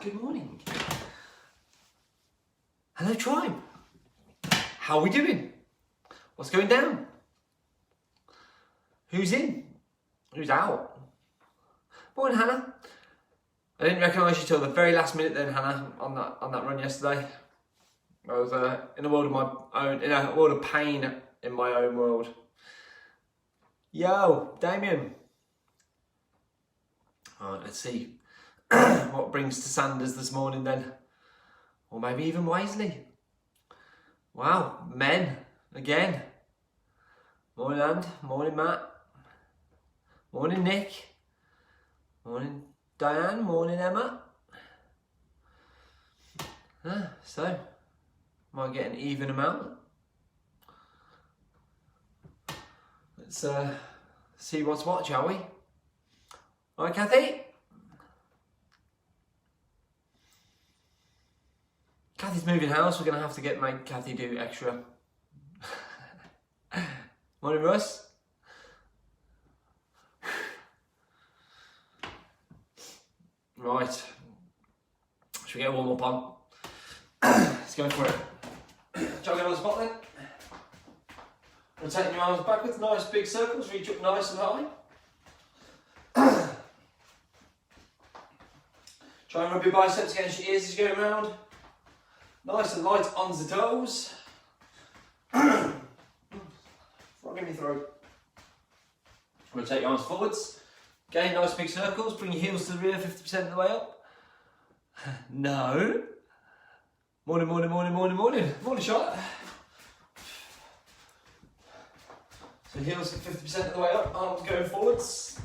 good morning. Hello, tribe. How are we doing? What's going down? Who's in? Who's out? Morning, Hannah. I didn't recognise you till the very last minute then, Hannah, on that run yesterday. I was in a world of my own, in a world of pain in my own world. Yo, Damien. Alright, let's see what brings to Sanders this morning then. Or maybe even Waisley. Wow, men again. Morning, And. Morning, Matt. Morning, Nick. Morning, Diane. Morning, Emma. So, might get an even amount. Let's see what's what, shall we? All right, Kathy? Kathy's moving house. We're going to have to make Kathy do extra. Morning, Russ. Right. Should we get a warm up on? Let's go for it. Jogging on the spot then. Rotating your arms backwards, nice big circles, reach up nice and high. Try and rub your biceps against your ears as you go around. Nice and light on the toes. Frog in your throat. Rotate your arms forwards. Again, nice big circles. Bring your heels to the rear 50% of the way up. No. Morning, morning, morning, morning, morning. Morning, Charlotte. So heels at 50% of the way up, arms going forwards.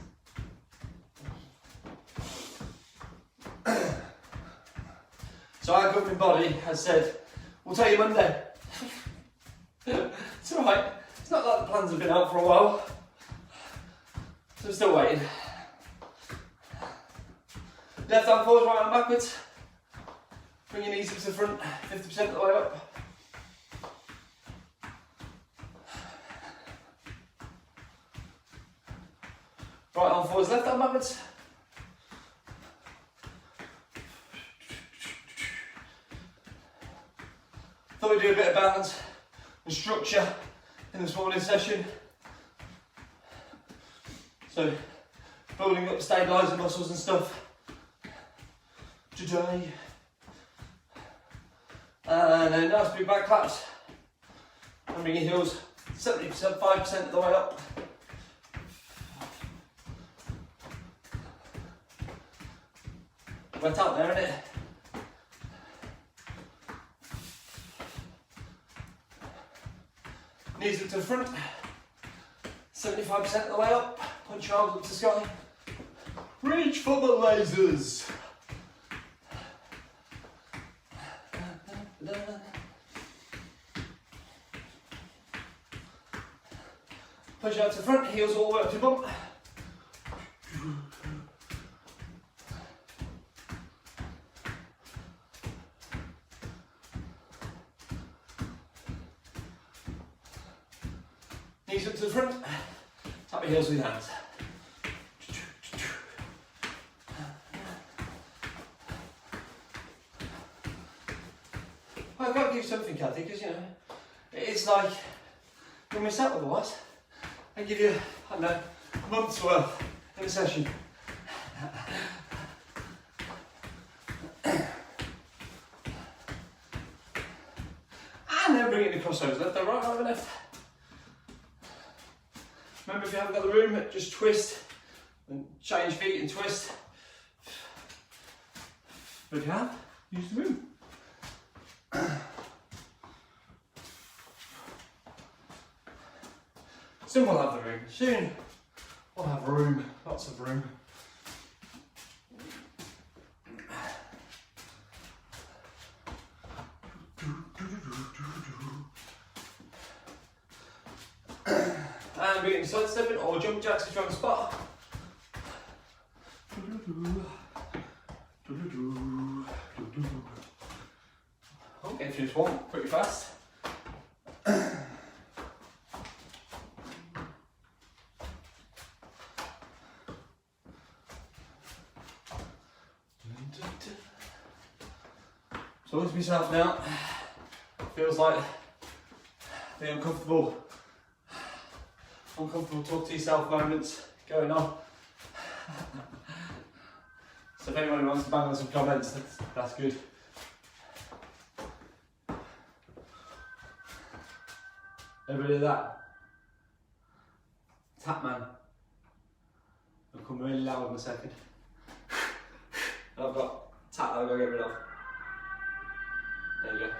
So our governing body has said, we'll tell you Monday. It's alright, it's not like the plans have been out for a while. So I'm still waiting. Left arm forwards, right arm backwards. Bring your knees up to the front, 50% of the way up. Right arm forwards, left arm backwards. Thought we'd do a bit of balance and structure in this morning session. So, building up stabilising muscles and stuff today. And then nice big back claps. And bring your heels 70%, 5% of the way up. Wet out there, isn't it? Knees up to the front, 75% of the way up, punch your arms up to the sky. Reach for the lasers. Push out to the front, heels all the way up to bump. Knees up to the front, tap your heels with your hands. I've got to give you something, Kathy, because you know, it's like, you'll miss out otherwise. I give you, I don't know, a month's worth in a session. And then bring it in the crossovers, left and right, right and left. Remember, if you haven't got the room, just twist and change feet and twist. But if you have, use the room. Soon we'll have the room. Soon we'll have room, lots of room. And we're getting side stepping or jump jacks to try and spot. Oh, getting through this one pretty fast. Talk to myself now. Feels like the uncomfortable talk to yourself moments going on. So if anyone wants to bang on some comments, that's good. Everybody do that? Tap man. It'll come really loud in a second. I've got tap that I've got to get rid of. There you go.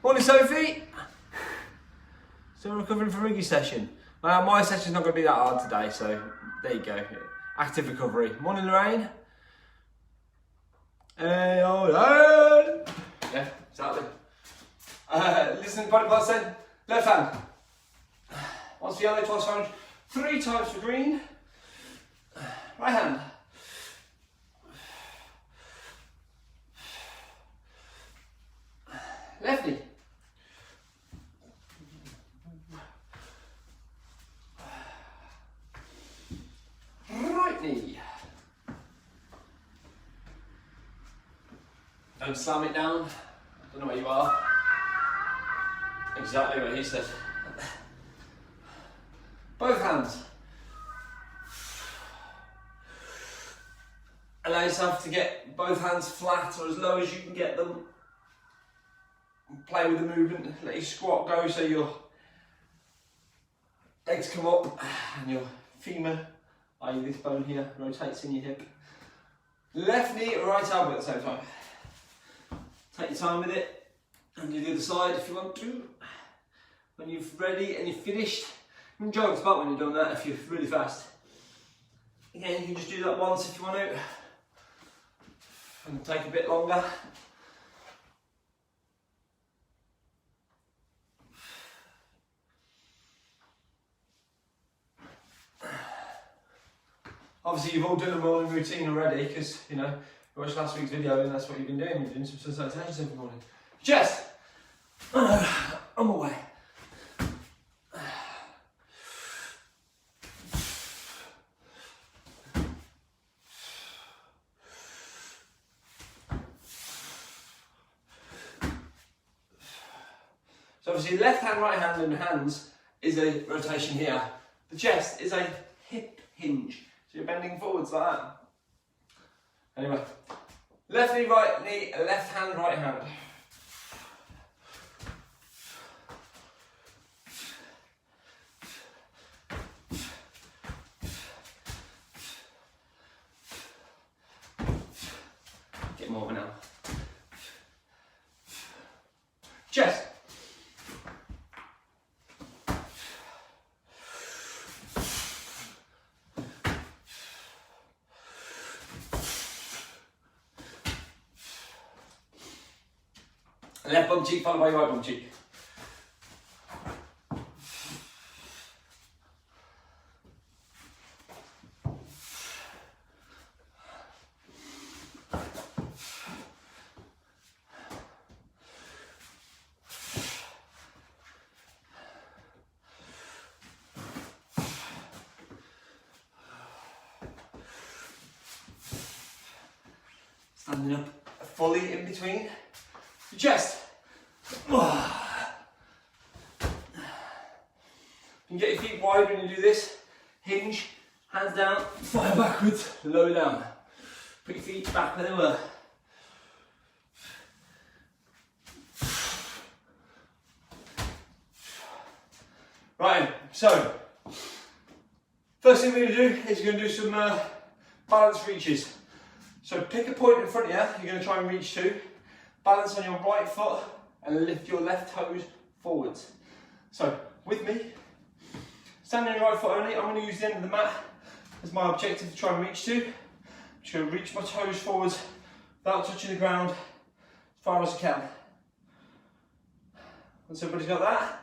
Morning Sophie! Still recovering from Riggy session. My session's not going to be that hard today, so there you go. Active recovery. Morning Lorraine. Hey, old man. Yeah, exactly. Listen to body parts then. Left hand. Once for yellow, twice for orange. 3 times for green. Right hand. Left knee. Right knee. Don't slam it down. I don't know where you are. Exactly what he said. Both hands. Allow yourself to get both hands flat or as low as you can get them. Play with the movement. Let your squat go so your legs come up and your femur, i.e. this bone here, rotates in your hip. Left knee, right elbow at the same time. Take your time with it and do the other side if you want to. When you're ready and you're finished, you can jog the spot when you're done that if you're really fast. Again, you can just do that once if you want to. And take a bit longer. Obviously you've all done a morning routine already because, you know, you watched last week's video and that's what you've been doing. You're doing some sun salutations every morning. Chest! I'm away. So obviously left hand, right hand and hands is a rotation here. The chest is a hip hinge. So you're bending forwards like that. Anyway, left knee, right knee, left hand, right hand. Get more now. Chest. Left bum cheek followed by right bum cheek. Standing up fully in between the chest. You can get your feet wide when you do this. Hinge, hands down, fire backwards, lower down. Put your feet back where they were. Right, so first thing we're going to do is you're going to do some balance reaches. So pick a point in front of you, you're going to try and reach to. Balance on your right foot and lift your left toes forwards. So with me, standing on your right foot only, I'm going to use the end of the mat as my objective to try and reach to. I'm just going to reach my toes forwards without touching the ground as far as I can. Once everybody's got that,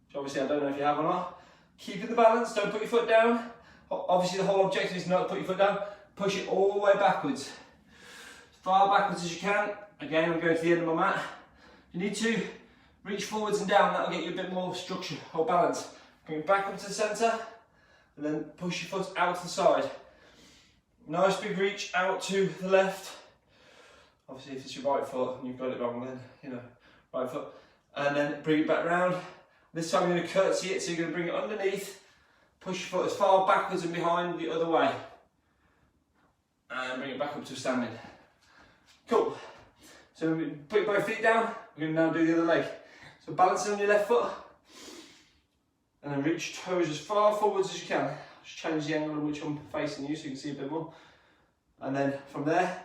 which obviously I don't know if you have or not, keep the balance, don't put your foot down. Obviously the whole objective is not to put your foot down, push it all the way backwards. As far backwards as you can. Again, I'm going to the end of my mat. You need to reach forwards and down, that'll get you a bit more structure or balance. Bring it back up to the centre and then push your foot out to the side. Nice big reach out to the left Obviously if it's your right foot and you've got it wrong, then, you know, right foot. And then bring it back round. This time you're going to curtsy it, so you're going to bring it underneath, push your foot as far backwards and behind the other way. And bring it back up to standing. Cool. So put both feet down, we're going to now do the other leg. So balancing on your left foot, and then reach toes as far forwards as you can. Just change the angle in which I'm facing you so you can see a bit more. And then from there,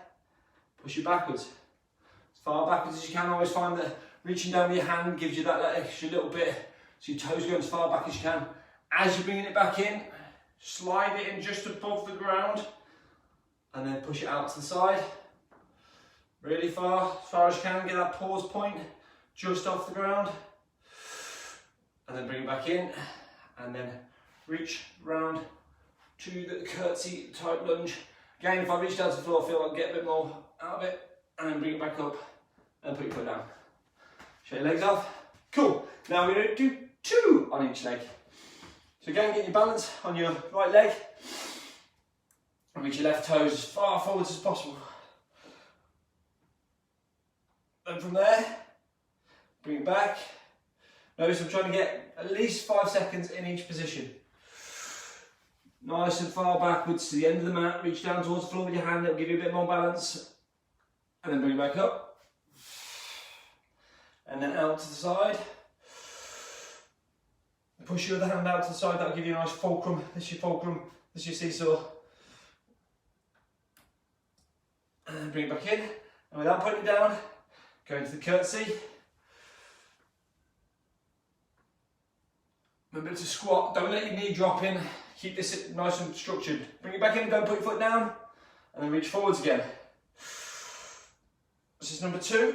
push it backwards. As far backwards as you can. I always find that reaching down with your hand gives you that extra little bit, so your toes go as far back as you can. As you're bringing it back in, slide it in just above the ground, and then push it out to the side. Really far, as far as you can, get that pause point just off the ground. And then bring it back in, and then reach round to the curtsy type lunge. Again, if I reach down to the floor, I feel like I get a bit more out of it, and then bring it back up, and put your foot down. Shake your legs off. Cool. Now we're going to do 2 on each leg. So again, get your balance on your right leg, and reach your left toes as far forwards as possible. And from there, bring it back. Notice I'm trying to get at least 5 seconds in each position. Nice and far backwards to the end of the mat. Reach down towards the floor with your hand, it'll give you a bit more balance. And then bring it back up. And then out to the side. Push your other hand out to the side, that'll give you a nice fulcrum. This is your fulcrum, this is your seesaw. And then bring it back in. And without putting it down, go into the curtsy. Remember to squat, don't let your knee drop in. Keep this nice and structured. Bring it back in, go and put your foot down, and then reach forwards again. This is number 2.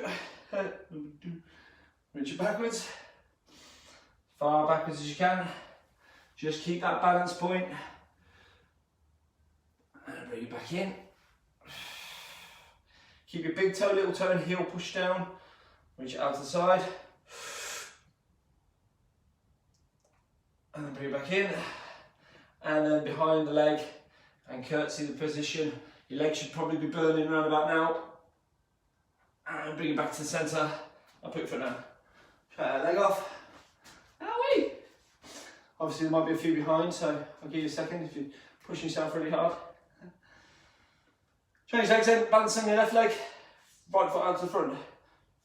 Reach it backwards. Far backwards as you can. Just keep that balance point. And bring it back in. Keep your big toe, little toe and heel pushed down. Reach it out to the side. And then bring it back in. And then behind the leg and curtsy the position. Your leg should probably be burning around about now. And bring it back to the centre. I'll put your foot down. Try that leg off. Owie! Obviously there might be a few behind, so I'll give you a second if you're pushing yourself really hard. Change legs in, balance on your left leg, right foot out to the front.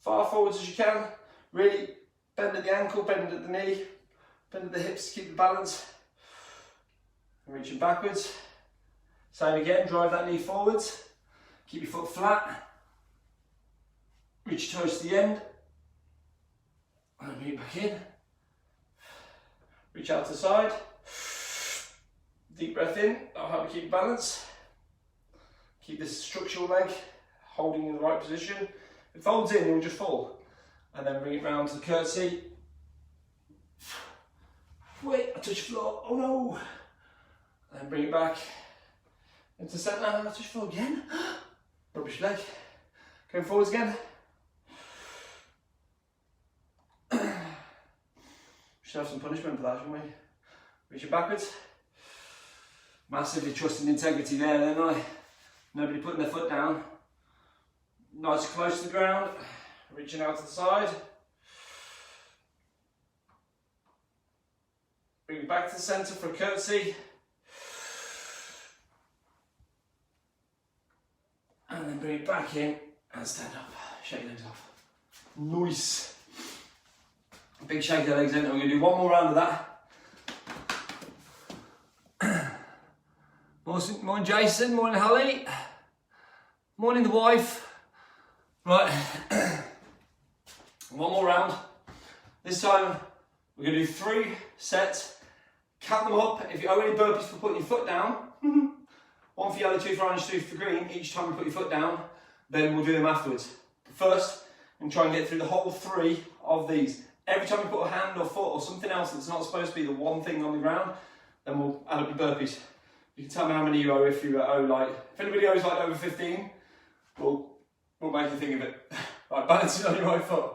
Far forwards as you can, really bend at the ankle, bend at the knee, bend at the hips to keep the balance. And reaching backwards. Same again, drive that knee forwards, keep your foot flat, reach your toes to the end, and then bring it back in. Reach out to the side, deep breath in, that'll help you keep balance. Keep this structural leg holding in the right position. If it folds in, you'll just fall. And then bring it round to the curtsy. Wait, I touch the floor, oh no! And then bring it back into centre, I touch the floor again. Rubbish leg. Going forwards again. Should have some punishment for that, shouldn't we? Reaching backwards. Massively trusting integrity there, then I. Nobody putting their foot down. Nice and close to the ground. Reaching out to the side. Bring it back to the centre for a curtsy. And then bring it back in and stand up. Shake your legs off. Nice. Big shake of the legs in. We're going to do one more round of that. Morning Jason, morning Holly, morning the wife. Right, one more round. This time we're going to do 3 sets. Count them up. If you owe any burpees for putting your foot down, 1 for yellow, 2 for orange, 2 for green, each time you put your foot down, then we'll do them afterwards. But first, I'm try and get through the whole 3 of these. Every time you put a hand or foot or something else that's not supposed to be the one thing on the ground, then we'll add up your burpees. You can tell me how many you owe if you owe like, if anybody owes like over 15, we'll make a thing of it. Right, balancing on your right foot.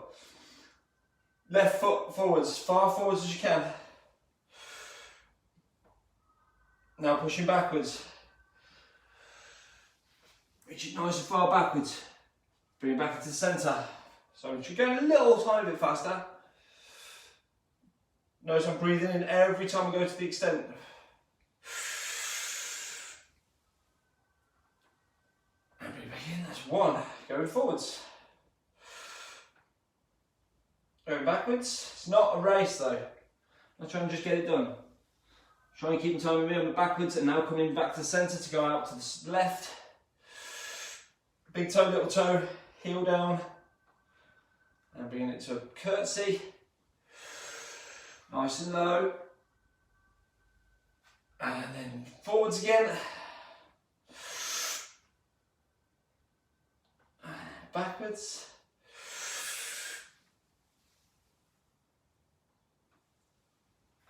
Left foot forwards, as far forwards as you can. Now pushing backwards. Reach it nice and far backwards. Bring it back into the centre. So I'm going a little tiny bit faster. Notice I'm breathing in every time I go to the extent. And bring it back in, that's 1. Going forwards. Going backwards. It's not a race though. I'm trying to just get it done. Try and keep in time with me on the backwards and now coming back to the centre to go out to the left. Big toe, little toe, heel down. And bringing it to a curtsy. Nice and low. And then forwards again. And backwards.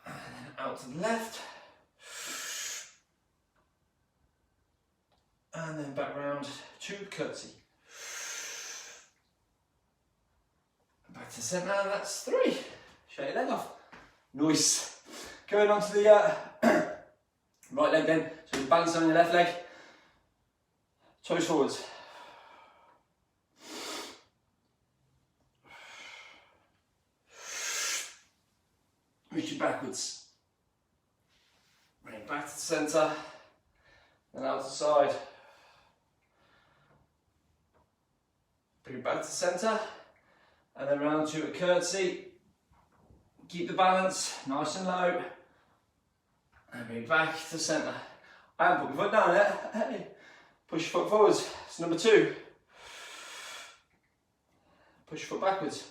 And then out to the left. And then back round to curtsy. Back to the centre, and that's 3. Shake your leg off. Nice. Going on to the right leg then. So you balance on your left leg. Toes forwards. Reach it backwards. Bring it back to the centre. Then out to the side. Bring it back to the centre. And then round to a curtsy. Keep the balance, nice and low. And bring it back to the centre. I haven't put my foot down yet. Hey. Push your foot forwards. It's number 2. Push your foot backwards.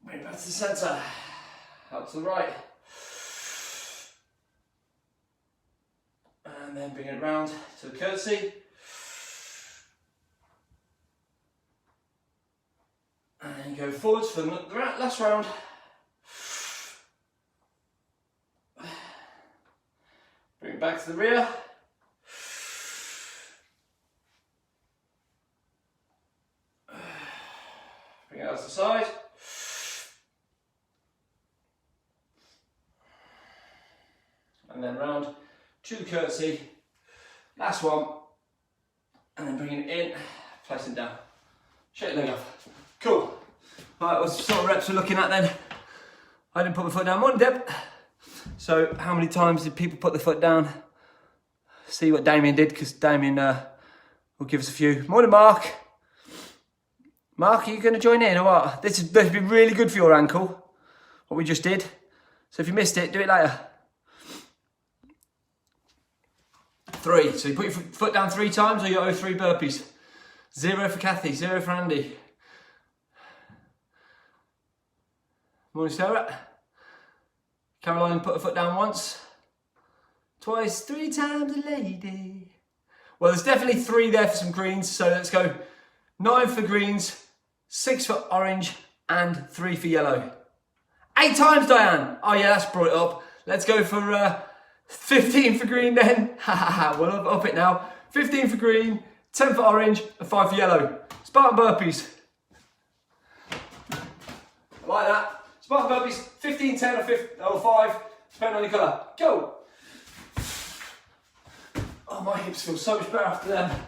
Bring it back to the centre. Out to the right. And then bring it round to the curtsy. And go forwards for the last round. Bring it back to the rear. Bring it out to the side. And then round to the curtsy. Last one. And then bring it in, place it down. Shake your leg off. Cool. Right, what sort of reps we're looking at then? I didn't put my foot down. Morning, Deb. So, how many times did people put the foot down? See what Damien did, because Damien will give us a few. Morning, Mark. Mark, are you going to join in or what? This has been really good for your ankle, what we just did. So if you missed it, do it later. 3. So you put your foot down 3 times, or you owe 3 burpees. 0 for Kathy, 0 for Andy. Morning, Sarah. Caroline put her foot down once, twice, 3 times a lady. Well, there's definitely 3 there for some greens, so let's go 9 for greens, 6 for orange, and 3 for yellow. 8 times, Diane. Oh yeah, that's brought it up. Let's go for 15 for green then. We'll up it now. 15 for green, 10 for orange, and 5 for yellow. Spartan burpees. Like that. Spartan burpees, 15, 10 or 5, depending on your colour. Go! Oh, my hips feel so much better after them.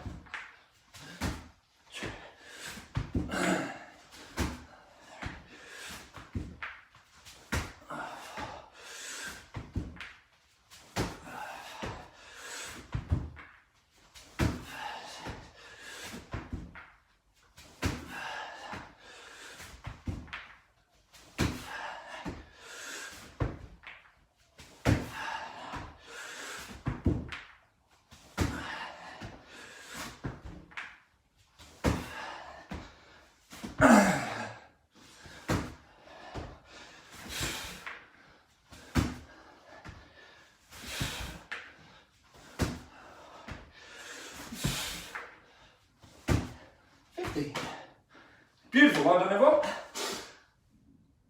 Beautiful, well done everyone.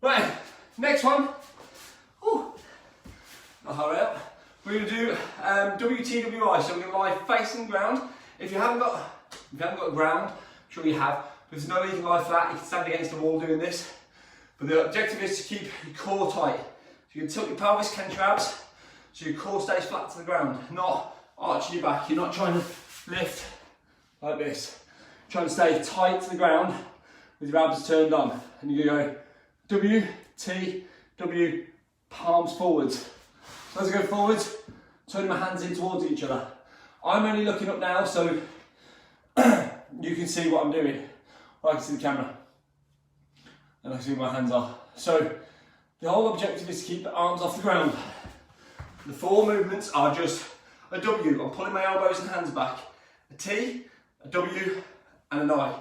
Right, next one. Ooh. I'll hurry up. We're going to do WTWI, so we're going to lie facing the ground. If you haven't got a ground, I'm sure you have. There's no way you can lie flat, you can stand against the wall doing this. But the objective is to keep your core tight. So you can tilt your pelvis, clench your abs, so your core stays flat to the ground, not arching your back. You're not trying to lift like this. Trying to stay tight to the ground with your abs turned on. And you go W, T, W, palms forwards. So as I go forwards, turn my hands in towards each other. I'm only looking up now, so you can see what I'm doing. I can see the camera. And I can see where my hands are. So the whole objective is to keep the arms off the ground. The 4 movements are just a W. I'm pulling my elbows and hands back. A T, a W, and an I.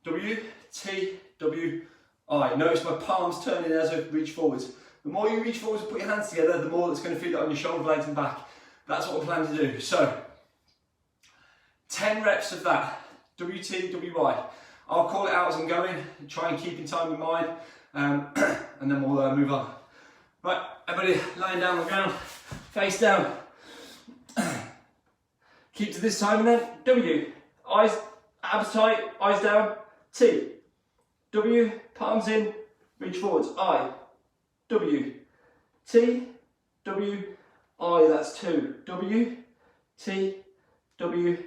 W, T, W, I. Notice my palms turning as I reach forwards. The more you reach forwards and put your hands together, the more that's going to feel it on your shoulder blades and back. That's what we're planning to do. So, 10 reps of that. W, T, W, I. I'll call it out as I'm going. Try and keep in time with mine. And then we'll move on. Right, everybody lying down on the ground. Face down. Keep to this time and then W. Eyes, abs tight, eyes down. T. W, palms in, reach forwards. I. W. T. W. I, that's 2. W. T. W.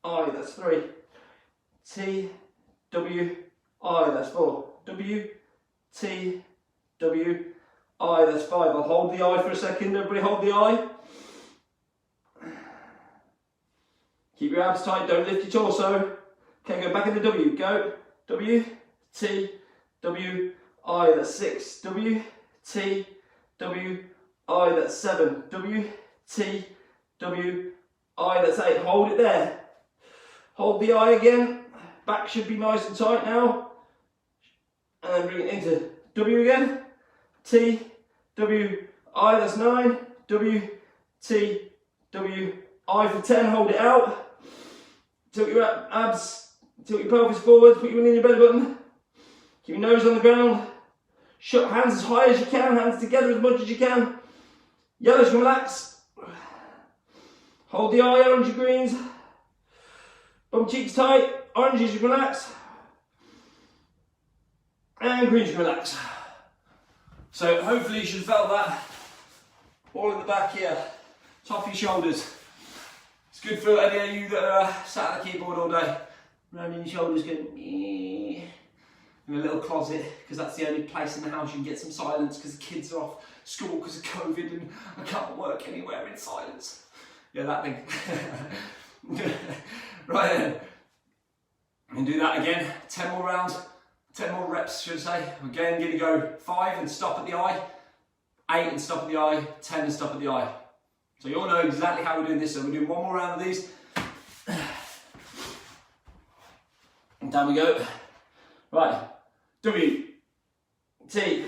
I, that's 3. T. W. I, that's 4. W. T. W. I, that's 5. I'll hold the I for a second. Everybody hold the I. Keep your abs tight, don't lift your torso. Okay, go back into W. Go. W, T, W, I, that's 6. W, T, W, I, that's 7. W, T, W, I, that's 8. Hold it there. Hold the I again. Back should be nice and tight now. And then bring it into W again. T, W, I, that's 9. W, T, W, I for 10. Hold it out. Tilt your abs, tilt your pelvis forward, put your wind in your belly button. Keep your nose on the ground. Shut hands as high as you can, hands together as much as you can. Yellows can relax. Hold the eye, orange and greens. Bum cheeks tight, oranges you can relax. And greens you can relax. So hopefully you should have felt that all in the back here, top of your shoulders. It's good for any of you that are sat at the keyboard all day, rounding your shoulders going in a little closet, because that's the only place in the house you can get some silence because the kids are off school because of COVID and I can't work anywhere in silence. Yeah, that thing. Right then, and do that again, 10 more rounds, 10 more reps should I say. Again, going to go 5 and stop at the eye, 8 and stop at the eye, 10 and stop at the eye. So you all know exactly how we're doing this. So we're doing 1 more round of these. And down we go. Right. W. T.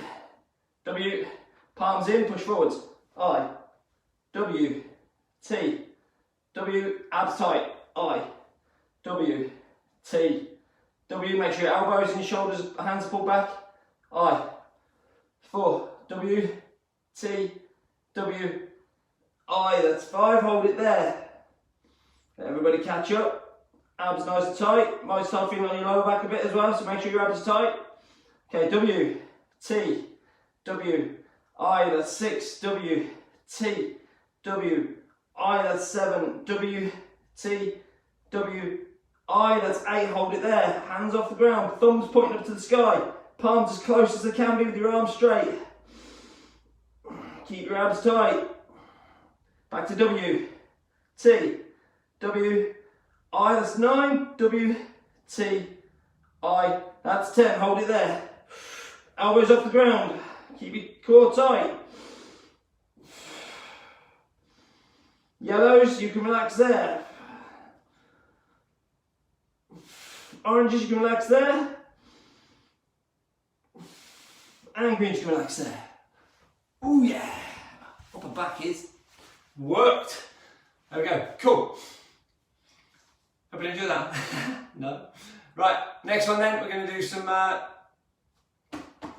W. Palms in, push forwards. I. W. T. W. Abs tight. I. W. T. W. Make sure your elbows and your shoulders, hands pulled back. I. 4. W. T. W. I, that's 5, hold it there. Let everybody catch up. Abs nice and tight. Might start feeling on your lower back a bit as well, so make sure your abs are tight. Okay, W, T, W, I, that's 6. W, T, W, I, that's 7. W, T, W, I, that's 8. Hold it there. Hands off the ground. Thumbs pointing up to the sky. Palms as close as they can be with your arms straight. Keep your abs tight. Back to W, T, W, I, that's 9. W, T, I, that's 10. Hold it there. Elbows off the ground. Keep your core tight. Yellows, you can relax there. Oranges, you can relax there. And greens, you can relax there. Oh yeah. Upper back is worked. There we go. Cool. Hope you enjoyed that. No. Right. Next one then, we're going to do some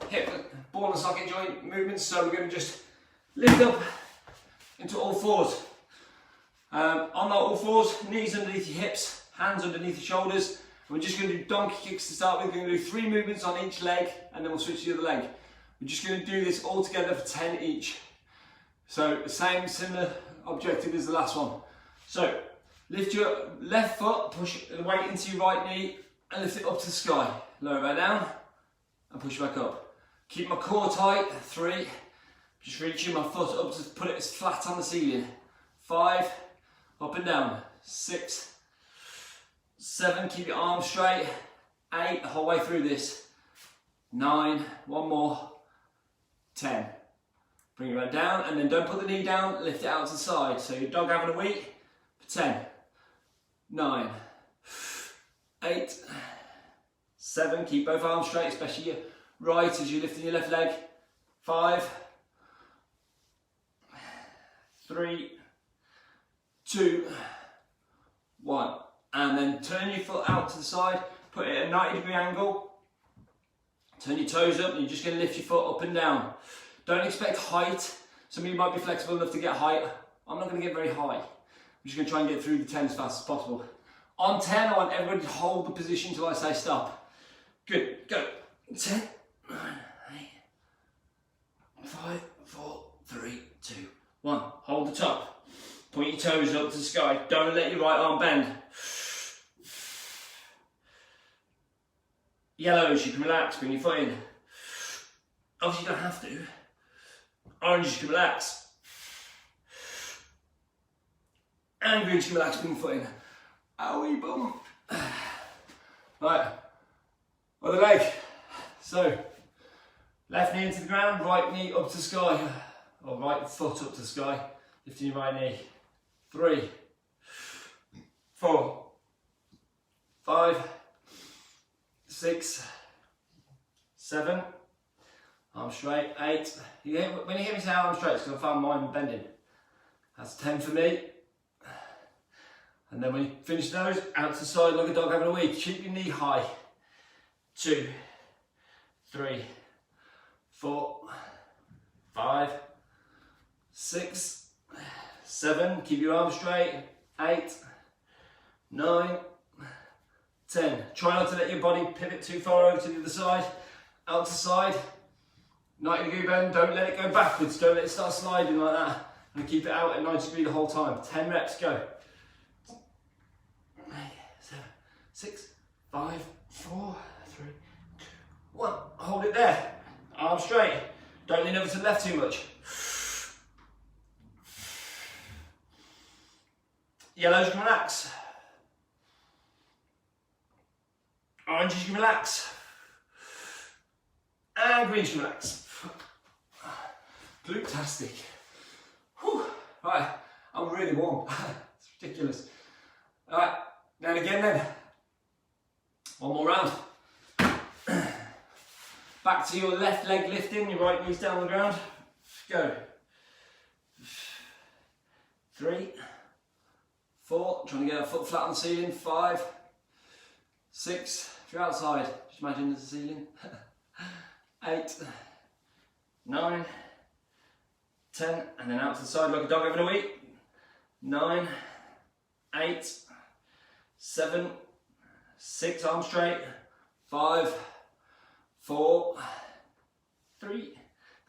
hip, ball and socket joint movements. So we're going to just lift up into all fours. On the all fours, knees underneath your hips, hands underneath your shoulders. And we're just going to do donkey kicks to start with. We're going to do 3 movements on each leg, and then we'll switch to the other leg. We're just going to do this all together for 10 each. So the same similar objective as the last one. So Lift your left foot, push the weight into your right knee and lift it up to the sky. Lower it back down and push back up. Keep my core tight, 3. Just reaching my foot up to put it as flat on the ceiling. 5, up and down. 6, 7, keep your arms straight. 8, the whole way through this. 9, one more. 10. Bring it back down and then don't put the knee down, lift it out to the side. So your dog having a week for 10, 9, 8, 7, keep both arms straight, especially your right as you're lifting your left leg. 5, 3, 2, 1. And then turn your foot out to the side, put it at a 90-degree angle. Turn your toes up and you're just going to lift your foot up and down. Don't expect height. Some of you might be flexible enough to get height. I'm not going to get very high. I'm just going to try and get through the 10 as fast as possible. On 10, I want everybody to hold the position until I say stop. Good, go. 10, 9, 8, 5, 4, 3, 2, 1. Hold the top. Point your toes up to the sky. Don't let your right arm bend. Yellows, you can relax, bring your foot in. Obviously you don't have to. Oranges, you can relax. And greens, you can relax, bring your foot in. Owie bum. Right, other leg. So, left knee into the ground, right knee up to the sky. Or right foot up to the sky, lifting your right knee. 3, 4, 5, 6, 7, arms straight, 8. When you hear me say arms straight, it's because I found mine bending. That's 10 for me. And then when you finish those, out to the side like a dog having a week. Keep your knee high. 2, 3, 4, 5, 6, 7. Keep your arms straight. 8, 9, 10. Try not to let your body pivot too far over to the other side. Out to side. 90-degree bend. Don't let it go backwards. Don't let it start sliding like that. And keep it out at 90 degrees the whole time. 10 reps, go. 8, 7, 6, 5, 4, 3, 2, 1. Hold it there. Arms straight. Don't lean over to the left too much. Yellows, you can relax. Oranges, you can relax. And greens, you can relax. Glute-tastic. Whew. Right, I'm really warm. It's ridiculous. Alright, now and again then. One more round. Back to your left leg lifting, your right knee's down on the ground. Go. 3, 4, trying to get a foot flat on the ceiling. 5, 6, if you're outside, just imagine there's a ceiling. 8, 9, 10, and then out to the side like a dog having a week. 9, 8, 7, 6, arms straight. 5, 4, 3,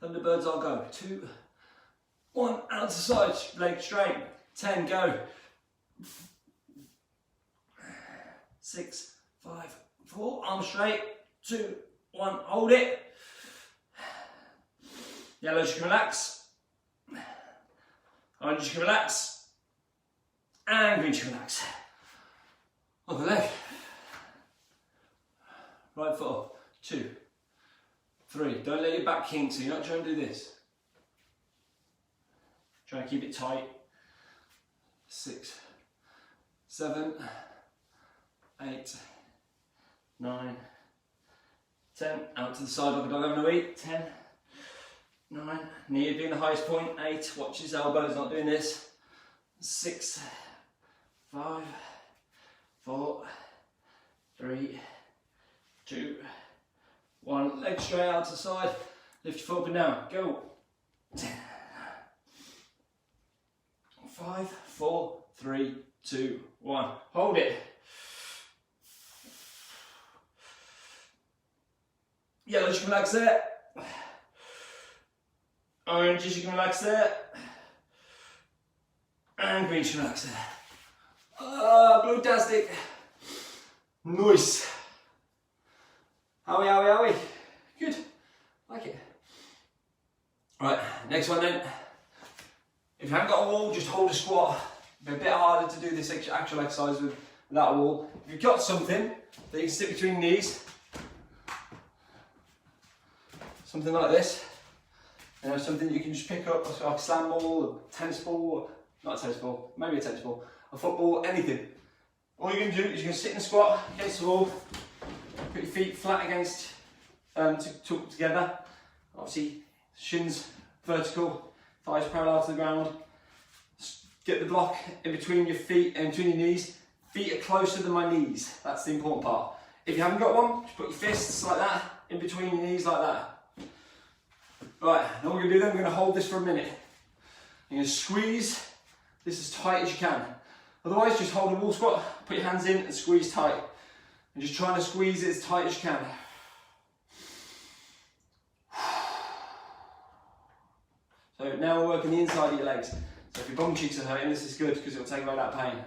Thunderbirds, I'll go. 2, 1, out to the side, leg straight. 10, go. 6, 5, 4, arms straight. 2, 1, hold it. Yellows, you can relax. Oranges, you can relax. And greens, you can relax. Other leg. Right foot up. 2, 3. Don't let your back kink, so you're not trying to do this. Try to keep it tight. 6, 7, 8, 9, 10. Out to the side like a dog having a week. 10, 9. Knee being the highest point. 8. Watch his elbows, not doing this. 6, 5, 4, 3, 2, 1. Leg straight out to the side. Lift your foot up and down. Go. 10, 5, 4, 3, 2, 1. Hold it. Yellows, you can relax there. Oranges, you can relax there. And greens, you can relax there. Glutastic. Nice. Owie. Good. Like it. Right, next one then. If you haven't got a wall, just hold a squat. It'll be a bit harder to do this actual exercise without a wall. If you've got something that you can stick between your knees, something like this, something you can just pick up, like a slam ball, a tennis ball, not a tennis ball, maybe a tennis ball, a football, anything. All you're going to do is you're going to sit in a squat against the wall, put your feet flat against, together, obviously shins vertical, thighs parallel to the ground. Get the block in between your feet and between your knees. Feet are closer than my knees, that's the important part. If you haven't got one, just put your fists like that, in between your knees like that. Right, now what we're going to do then, we're going to hold this for a minute. You're going to squeeze this as tight as you can. Otherwise, just hold a wall squat, put your hands in and squeeze tight. And just trying to squeeze it as tight as you can. So now we're working the inside of your legs. So if your bum cheeks are hurting, this is good because it will take away that pain.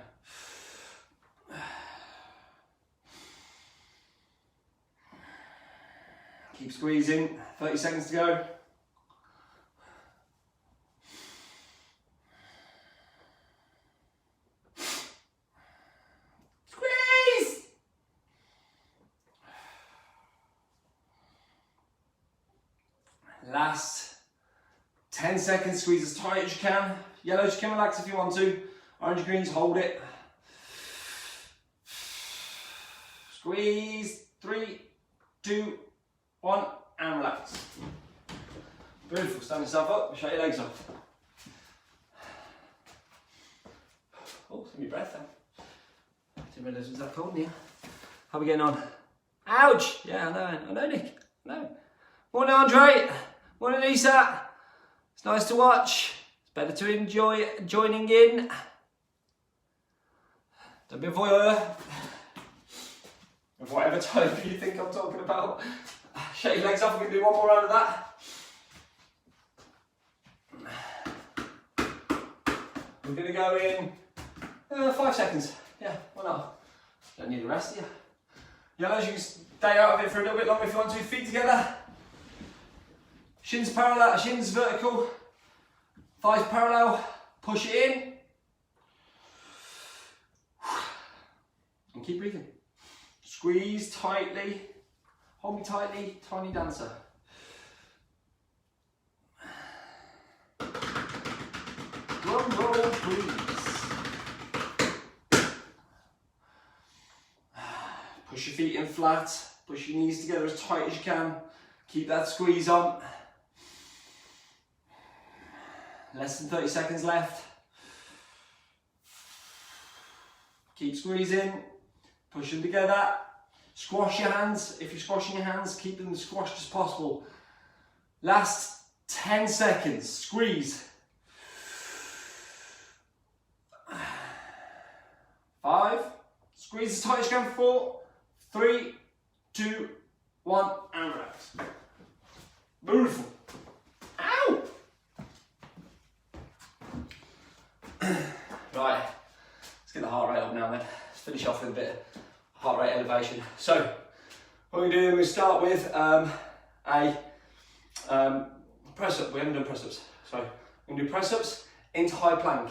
Keep squeezing, 30 seconds to go. Squeeze! Last 10 seconds, squeeze as tight as you can. Yellows, you can relax if you want to. Orange, greens, hold it. Squeeze, 3, 2, 1, and relax. Beautiful, stand yourself up, shut your legs off. Oh, give me breath then. Didn't realise it was that cold in here. How are we getting on? Ouch! Yeah, I know Nick, I know. Morning Andre, morning Lisa. It's nice to watch. It's better to enjoy joining in. Don't be a voyeur. Of whatever type you think I'm talking about. Shake your legs off, we can do one more round of that. We're going to go in 5 seconds. Yeah, why not? Don't need a rest, do you? Yellows, you can stay out of it for a little bit longer if you want to. Feet together. Shins parallel, shins vertical. Thighs parallel. Push it in. And keep breathing. Squeeze tightly. Hold me tightly, tiny dancer. Drum roll, please. Push your feet in flat. Push your knees together as tight as you can. Keep that squeeze on. Less than 30 seconds left. Keep squeezing. Push them together. Squash your hands. If you're squashing your hands, keep them as squashed as possible. Last 10 seconds. Squeeze. 5. Squeeze as tight as you can. 4, 3, 2, 1, and relax. Beautiful. Ow! Right, let's get the heart rate up now then. Let's finish off with a bit of heart rate elevation. So, what we're going to do is start with a press up. We haven't done press ups. So, we're going to do press ups into high plank.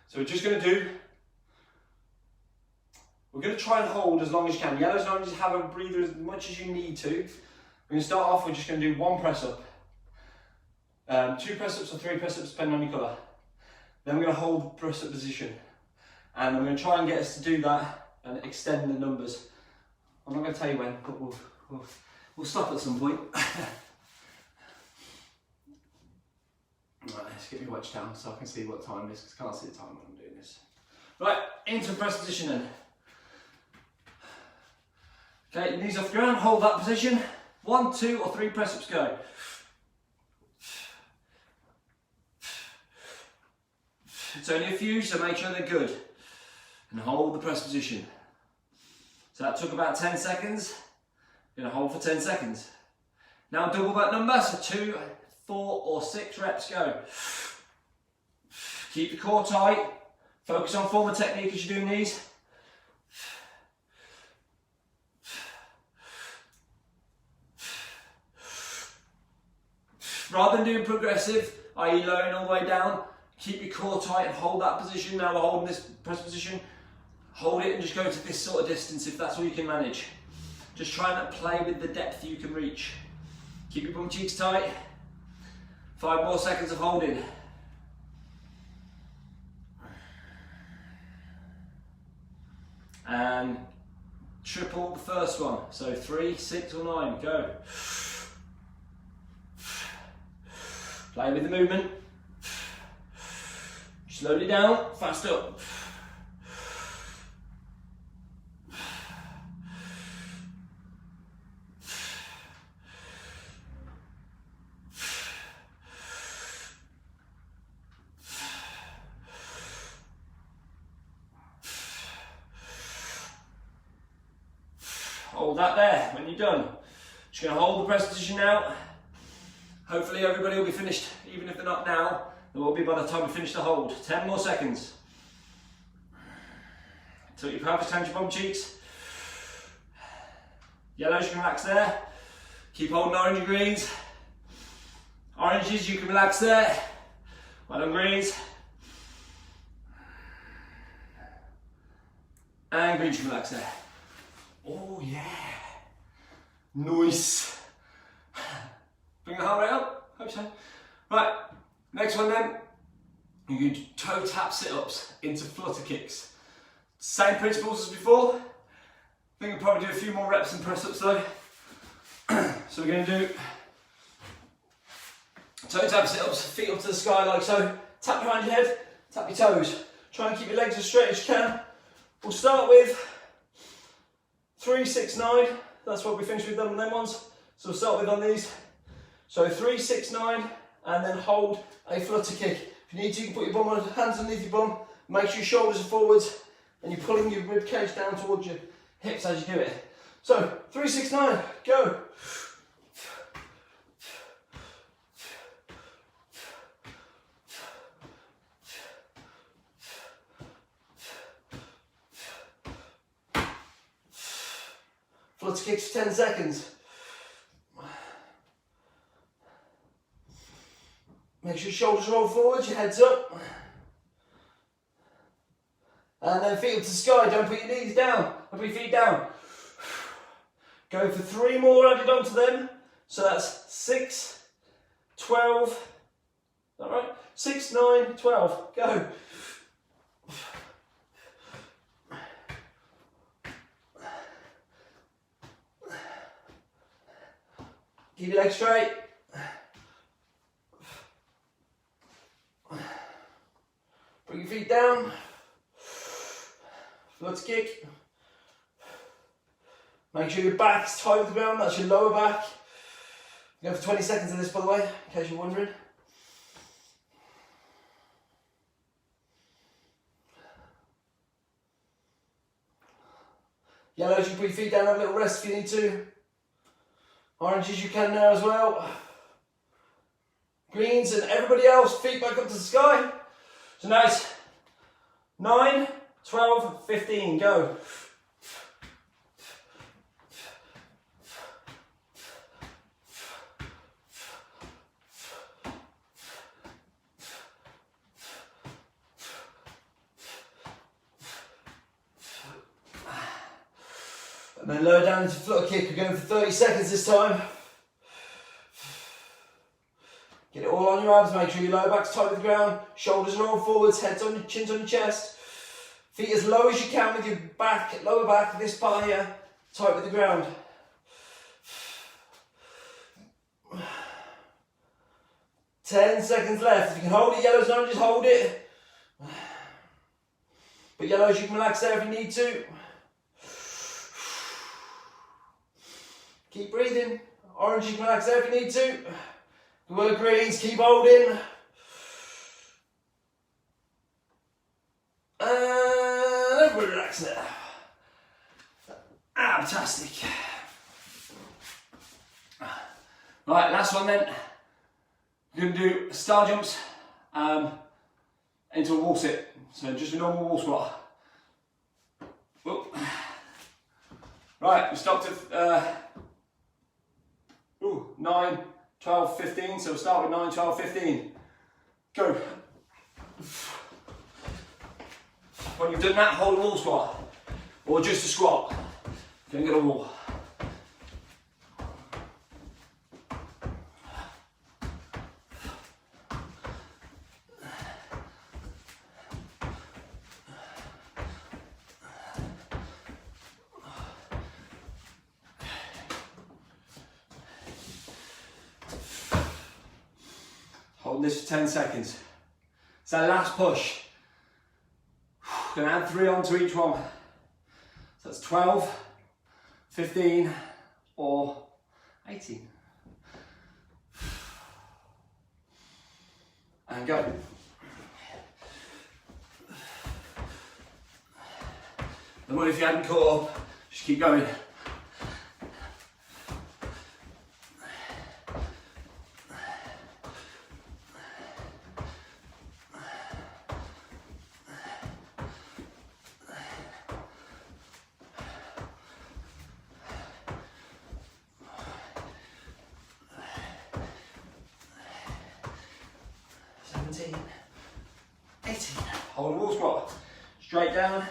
So, we're just going to do, we're going to try and hold as long as you can. Yellows and oranges have a breather as much as you need to. We're going to start off, we're just going to do 1 press up. 2 press ups or 3 press ups depending on your colour. Then we're going to hold the press up position. And I'm going to try and get us to do that and extend the numbers. I'm not going to tell you when, but we'll stop at some point. Right, let's get me watch down so I can see what time it is, because I can't see the time when I'm doing this. Right, into press position then. Okay, knees off the ground, hold that position. 1, 2 or 3 press ups go. It's only a few, so make sure they're good. And hold the press position. So that took about 10 seconds. You're going to hold for 10 seconds. Now double that number, so 2, 4 or 6 reps go. Keep the core tight. Focus on form of technique as you're doing these. Rather than doing progressive, i.e. lowering all the way down, keep your core tight and hold that position. Now we're holding this press position. Hold it and just go to this sort of distance if that's all you can manage. Just try and play with the depth you can reach. Keep your bum cheeks tight. 5 more seconds of holding. And triple the first one. So 3, 6 or 9, go. Play with the movement. Slowly down, fast up. Hold that there. When you're done, just going to hold the press position now. Hopefully everybody will be finished, even if they're not now, they will be by the time we finish the hold. 10 more seconds. Tilt your pelvis down to your bum cheeks. Yellows, you can relax there. Keep holding orange and greens. Oranges, you can relax there. Well done, greens. And greens, you can relax there. Oh yeah. Nice. Bring the heart rate up. Hope so. Right, next one then. You can do toe tap sit-ups into flutter kicks. Same principles as before. I think I'll probably do a few more reps and press-ups though. So we're going to do toe tap sit-ups, feet up to the sky like so. Tap behind your head, tap your toes. Try and keep your legs as straight as you can. We'll start with 3, 6, 9. That's what we finished with them ones. So we'll start with on these. So 3, 6, 9, and then hold a flutter kick. If you need to, you can put your bum on, hands underneath your bum. Make sure your shoulders are forwards, and you're pulling your rib cage down towards your hips as you do it. So 3, 6, 9, go. Flutter kicks for 10 seconds. Make sure your shoulders roll forward, your head's up. And then feet up to the sky, don't put your knees down, don't put your feet down. Go for 3 more added onto them. So that's 6, 12, is that right? 6, 9, 12, go. Keep your legs straight. Bring your feet down. Flutter kick. Make sure your back's tight with the ground, that's your lower back. Go for 20 seconds of this, by the way, in case you're wondering. Yellows, you put your feet down, have a little rest if you need to. Oranges, you can now as well. Greens and everybody else, feet back up to the sky. So now it's 9, 12, 15, go. And then lower down into flutter kick, we're going for 30 seconds this time. Get it all on your abs, make sure your lower back's tight with the ground, shoulders roll forwards, heads on your chins on your chest. Feet as low as you can with your back, lower back, this part here, tight with the ground. Ten seconds left. If you can hold it, yellows and oranges, hold it. But yellows, you can relax there if you need to. Keep breathing. Orange, you can relax there if you need to. Good work, greens, keep holding. And relax there. Fantastic. Right, last one then. We're going to do star jumps into a wall sit. So just a normal wall squat. Whoop. Right, we stopped at 9, 12, 15, so we'll start with 9, 12, 15. Go. When you've done that, hold a wall squat, or just a squat. Don't get a wall. Hold this for 10 seconds. It's that last push. Gonna add 3 onto each one. So that's 12, 15, or 18. And go. And what if you hadn't caught up? Just keep going. Hold a wall squat, straight down.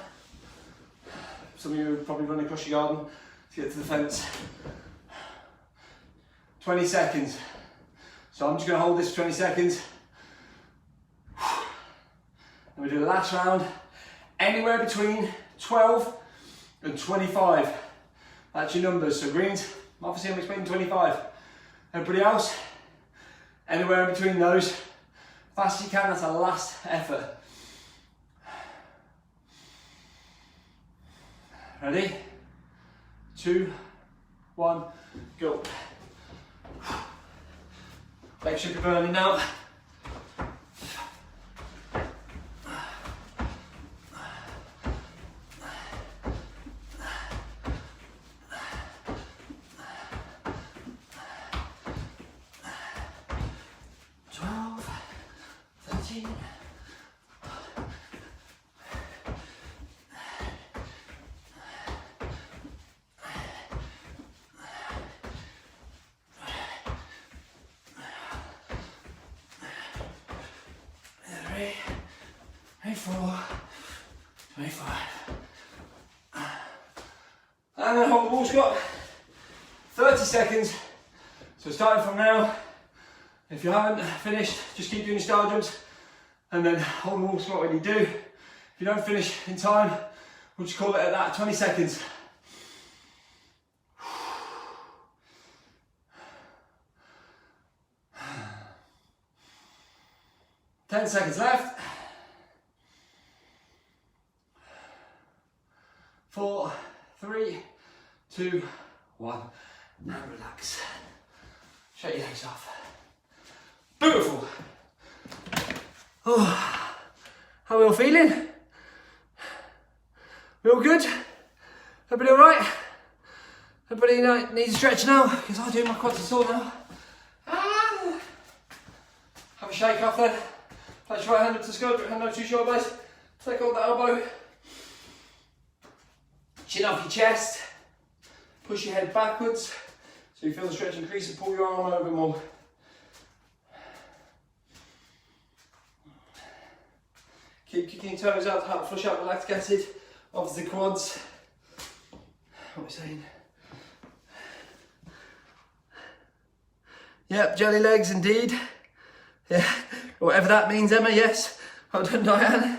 Some of you are probably running across your garden to get to the fence. 20 seconds. So I'm just going to hold this for 20 seconds. And we do the last round, anywhere between 12 and 25. That's your numbers. So greens, obviously I'm expecting 25. Everybody else, anywhere in between those. Fast as you can, that's our last effort. Ready? 2, 1, go. Legs should be burning now. Four, 25. And then hold the wall squat. 30 seconds. So starting from now, if you haven't finished, just keep doing your star jumps and then hold the wall squat when you do. If you don't finish in time, we'll just call it at that, 20 seconds. Ten seconds left. 4, 3, 2, 1, and relax. Shake your legs off. Beautiful. Oh, how are we all feeling? We all good? Everybody all right? Everybody needs a stretch now, because I do, my quads are sore now. Ah. Have a shake off then. Place your right hand up to the sky, hand over to your shoulder blades. Take hold that elbow. Chin off your chest, push your head backwards so you feel the stretch increase and pull your arm over more. Keep kicking your toes out to help flush out the lactic acid off the quads. What are we saying? Yep, jelly legs indeed. Yeah, whatever that means, Emma, yes. Well done, Diane.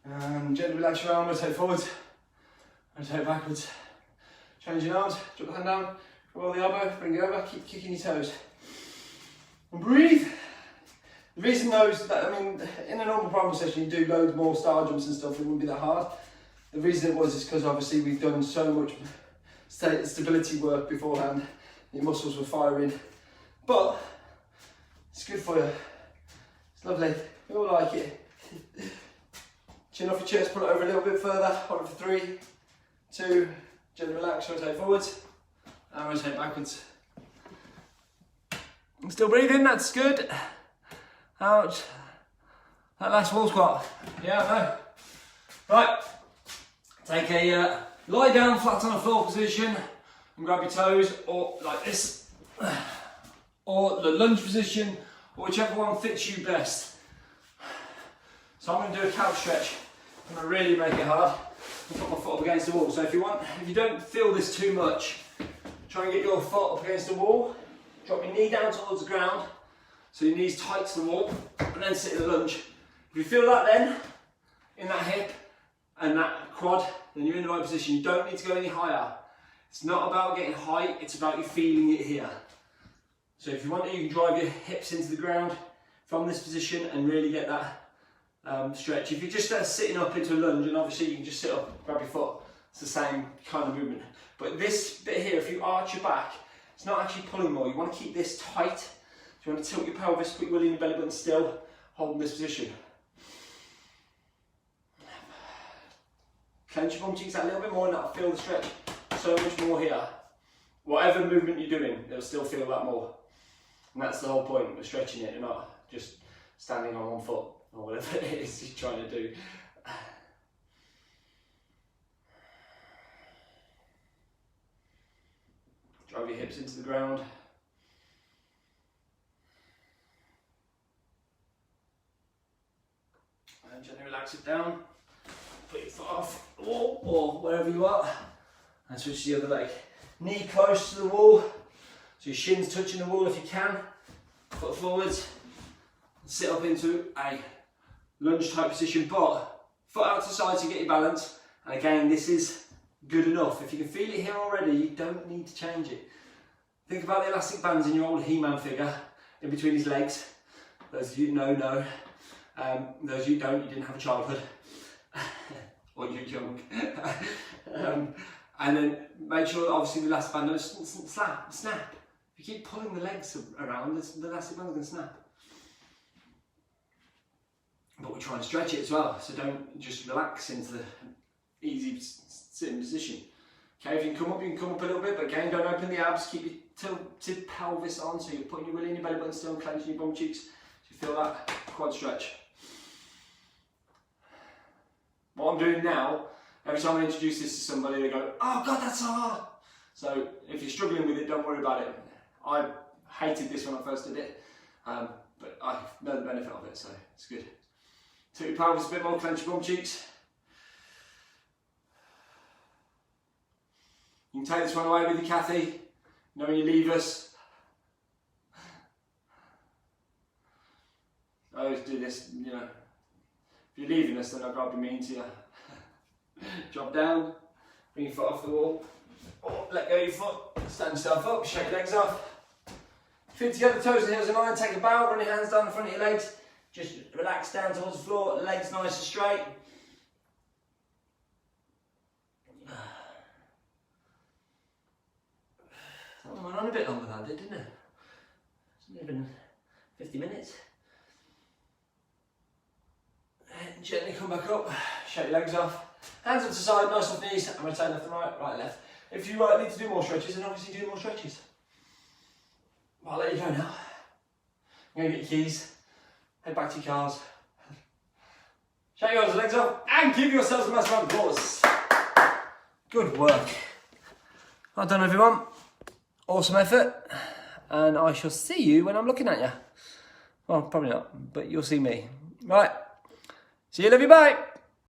And gently relax your arm, rotate forwards, rotate backwards. Change your arms, drop the hand down, roll the elbow, bring it over, keep kicking your toes. And breathe. The reason in a normal Primal session you do loads more star jumps and stuff, it wouldn't be that hard. The reason it was is because obviously we've done so much stability work beforehand, your muscles were firing. But it's good for you, it's lovely, we all like it. Chin off your chest, pull it over a little bit further, hold it for 3, 2, gently relax, rotate forwards, and rotate backwards. I'm still breathing, that's good. Ouch. That last wall squat, yeah, I know. Right, take a lie down flat on the floor position, and grab your toes, or like this, or the lunge position, or whichever one fits you best. So I'm going to do a calf stretch. I'm going to really make it hard and put my foot up against the wall. So if you don't feel this too much, try and get your foot up against the wall. Drop your knee down towards the ground, so your knee's tight to the wall, and then sit in the lunge. If you feel that then, in that hip and that quad, then you're in the right position. You don't need to go any higher. It's not about getting height, it's about you feeling it here. So if you want to, you can drive your hips into the ground from this position and really get that stretch. If you're just sitting up into a lunge, and obviously you can just sit up, grab your foot, it's the same kind of movement. But this bit here, if you arch your back, it's not actually pulling more. You want to keep this tight. So you want to tilt your pelvis, put your willy in your belly button still, holding this position. Clench your bum cheeks out a little bit more, and that'll feel the stretch so much more here. Whatever movement you're doing, it'll still feel that more. And that's the whole point of stretching it. You're not just standing on one foot or whatever it is you're trying to do. Drive your hips into the ground. And gently relax it down. Put your foot off the wall or wherever you are. And switch to the other leg. Knee close to the wall. So your shins touching the wall if you can. Foot forwards. Sit up into a lunge type position, but foot out to the side to get your balance. And again, this is good enough. If you can feel it here already, you don't need to change it. Think about the elastic bands in your old He-Man figure in between his legs. Those of you know. Those of you don't, you didn't have a childhood. Or you're young. And then make sure that obviously the elastic band doesn't snap. If you keep pulling the legs around, the elastic band's going to snap. But we're trying to stretch it as well, so don't just relax into the easy sitting position. Okay, if you can come up a little bit, but again, don't open the abs, keep your tilted pelvis on, so you're putting your willy in your belly button still and clenching your bum cheeks, so you feel that quad stretch. What I'm doing now, every time I introduce this to somebody, they go, oh God, that's so hard. So if you're struggling with it, don't worry about it. I hated this when I first did it, but I know the benefit of it, so it's good. Tilt your pelvis a bit more, clench your bum cheeks. You can take this one away with you, Kathy. You know when you leave us. I always do this, you know. If you're leaving us, then I've got to be mean to you. Drop down, bring your foot off the wall. Or let go of your foot, stand yourself up, shake your legs off. Feet together, toes and heels in line, take a bow, run your hands down the front of your legs. Just relax down towards the floor, legs nice and straight. That one went on a bit longer than that did, didn't it? It's not even 50 minutes. And gently come back up, shake your legs off. Hands up to the side, nice off knees, and rotate left and right, right and left. If you need to do more stretches, then obviously do more stretches. Well, I'll let you go now. I'm going to get your keys, head back to your cars. Shake your legs off, and give yourselves a massive round of applause. Good work. Well done, everyone. Awesome effort. And I shall see you when I'm looking at you. Well, probably not, but you'll see me. Right. See you, love you, bye.